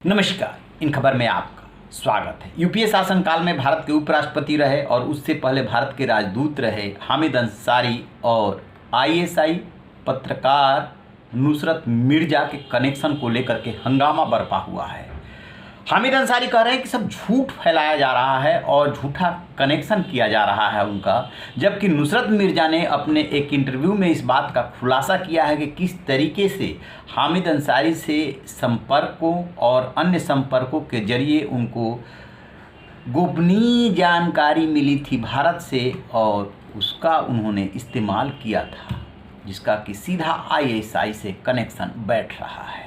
नमस्कार, इन खबर में आपका स्वागत है। यूपीए शासनकाल में भारत के उपराष्ट्रपति रहे और उससे पहले भारत के राजदूत रहे हामिद अंसारी और आईएसआई पत्रकार नुसरत मिर्जा के कनेक्शन को लेकर के हंगामा बरपा हुआ है। हामिद अंसारी कह रहे हैं कि सब झूठ फैलाया जा रहा है और झूठा कनेक्शन किया जा रहा है उनका, जबकि नुसरत मिर्जा ने अपने एक इंटरव्यू में इस बात का खुलासा किया है कि किस तरीके से हामिद अंसारी से संपर्कों और अन्य संपर्कों के जरिए उनको गोपनीय जानकारी मिली थी भारत से और उसका उन्होंने इस्तेमाल किया था, जिसका कि सीधा आईएसआई से कनेक्शन बैठ रहा है।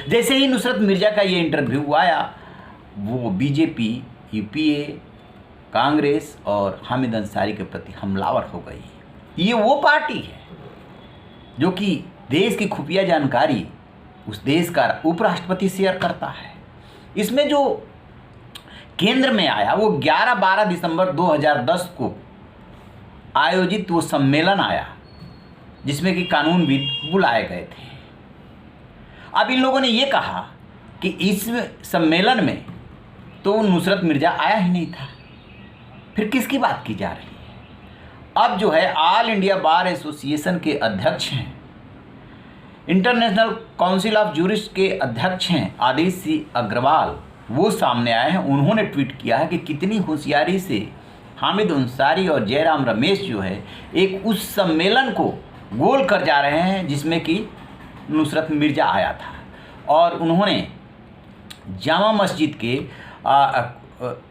जैसे ही नुसरत मिर्जा का ये इंटरव्यू आया, वो बीजेपी, यूपीए, कांग्रेस और हामिद अंसारी के प्रति हमलावर हो गई। ये वो पार्टी है जो कि देश की खुफिया जानकारी उस देश का उपराष्ट्रपति शेयर करता है। इसमें जो केंद्र में आया वो 11-12 दिसंबर 2010 को आयोजित वो सम्मेलन आया जिसमें कि कानूनविद बुलाए गए थे। अब इन लोगों ने ये कहा कि इस सम्मेलन में तो नुसरत मिर्जा आया ही नहीं था, फिर किसकी बात की जा रही है? अब जो है ऑल इंडिया बार एसोसिएशन के अध्यक्ष हैं, इंटरनेशनल काउंसिल ऑफ जूरिस्ट के अध्यक्ष हैं आदित्य सिंह अग्रवाल, वो सामने आए हैं। उन्होंने ट्वीट किया है कि कितनी होशियारी से हामिद अंसारी और जयराम रमेश जो है एक उस सम्मेलन को गोल कर जा रहे हैं जिसमें कि नुसरत मिर्जा आया था और उन्होंने जामा मस्जिद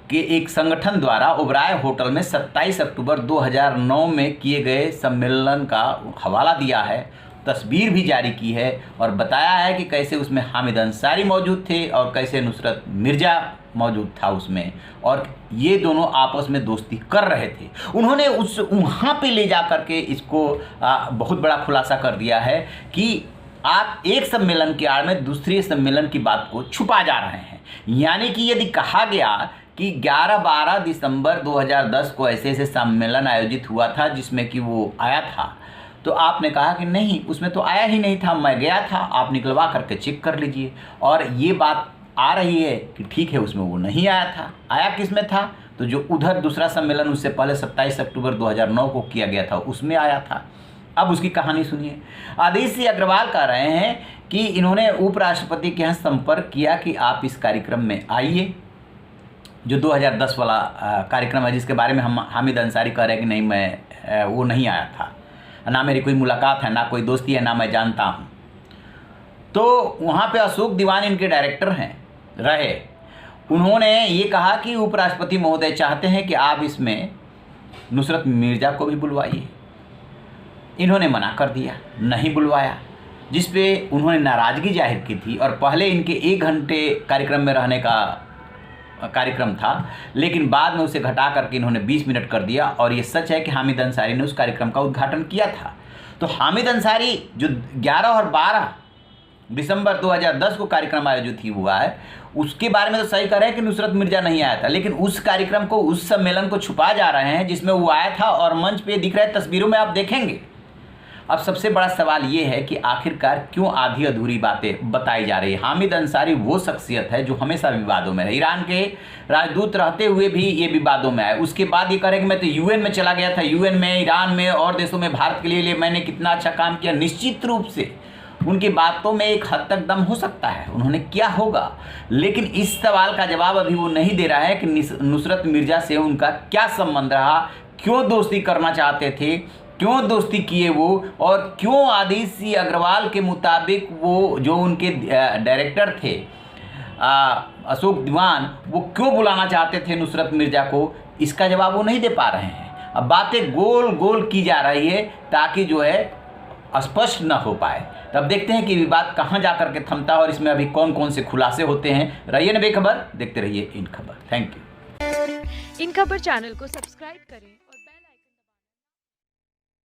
के एक संगठन द्वारा ओबराय होटल में 27 अक्टूबर 2009 में किए गए सम्मेलन का हवाला दिया है, तस्वीर भी जारी की है और बताया है कि कैसे उसमें हामिद अंसारी मौजूद थे और कैसे नुसरत मिर्जा मौजूद था उसमें, और ये दोनों आपस में दोस्ती कर रहे थे। उन्होंने वहाँ पे ले जा कर के इसको बहुत बड़ा खुलासा कर दिया है कि आप एक सम्मेलन की आड़ में दूसरे सम्मेलन की बात को छुपा जा रहे हैं। यानी कि यदि कहा गया कि 11-12 दिसंबर 2010 को ऐसे सम्मेलन आयोजित हुआ था जिसमें कि वो आया था, तो आपने कहा कि नहीं, उसमें तो आया ही नहीं था, मैं गया था, आप निकलवा करके चेक कर लीजिए। और ये बात आ रही है कि ठीक है, उसमें वो नहीं आया था। आया किस में था? तो जो उधर दूसरा सम्मेलन उससे पहले 27 अक्टूबर 2009 को किया गया था उसमें आया था। अब उसकी कहानी सुनिए। आदित्य सिंह अग्रवाल कह रहे हैं कि इन्होंने उपराष्ट्रपति के यहाँ संपर्क किया कि आप इस कार्यक्रम में आइए, जो 2010 वाला कार्यक्रम है जिसके बारे में हम हामिद अंसारी कह रहे हैं कि नहीं, मैं वो नहीं आया था, ना मेरी कोई मुलाकात है, ना कोई दोस्ती है, ना मैं जानता हूँ। तो वहाँ पे अशोक दीवान इनके डायरेक्टर हैं रहे। उन्होंने ये कहा कि उपराष्ट्रपति महोदय चाहते हैं कि आप इसमें नुसरत मिर्जा को भी बुलवाइए। इन्होंने मना कर दिया, नहीं बुलवाया, जिस पे उन्होंने नाराज़गी जाहिर की थी। और पहले इनके 1 घंटे कार्यक्रम में रहने का कार्यक्रम था, लेकिन बाद में उसे घटा करके इन्होंने 20 मिनट कर दिया। और ये सच है कि हामिद अंसारी ने उस कार्यक्रम का उद्घाटन किया था। तो हामिद अंसारी जो 11 और 12 दिसंबर 2010 को कार्यक्रम आयोजित हुआ है, उसके बारे में तो सही कह रहे हैं कि नुसरत मिर्जा नहीं आया था, लेकिन उस कार्यक्रम को, उस सम्मेलन को छुपा जा रहे हैं जिसमें वो आया था और मंच पे दिख रहे तस्वीरों में आप देखेंगे। अब सबसे बड़ा सवाल ये है कि आखिरकार क्यों आधी अधूरी बातें बताई जा रही है। हामिद अंसारी वो शख्सियत है जो हमेशा विवादों में रहे, ईरान के राजदूत रहते हुए भी ये विवादों में आए। उसके बाद ये कह रहे कि मैं तो यूएन में चला गया था, यूएन में, ईरान में और देशों में भारत के लिए मैंने कितना अच्छा काम किया। निश्चित रूप से उनकी बातों में एक हद तक दम हो सकता है, उन्होंने क्या होगा, लेकिन इस सवाल का जवाब अभी वो नहीं दे रहा है कि नुसरत मिर्जा से उनका क्या संबंध रहा, क्यों दोस्ती करना चाहते थे, क्यों दोस्ती किए वो, और क्यों आदित्य सिंह अग्रवाल के मुताबिक वो जो उनके डायरेक्टर थे अशोक दीवान, वो क्यों बुलाना चाहते थे नुसरत मिर्जा को, इसका जवाब वो नहीं दे पा रहे हैं। अब बातें गोल गोल की जा रही है ताकि जो है स्पष्ट न हो पाए। तब देखते हैं कि विवाद कहाँ जा कर के थमता है और इसमें अभी कौन कौन से खुलासे होते हैं। रहिए न बेखबर, देखते रहिए इन खबर। Thank you. इन खबर चैनल को सब्सक्राइब करें।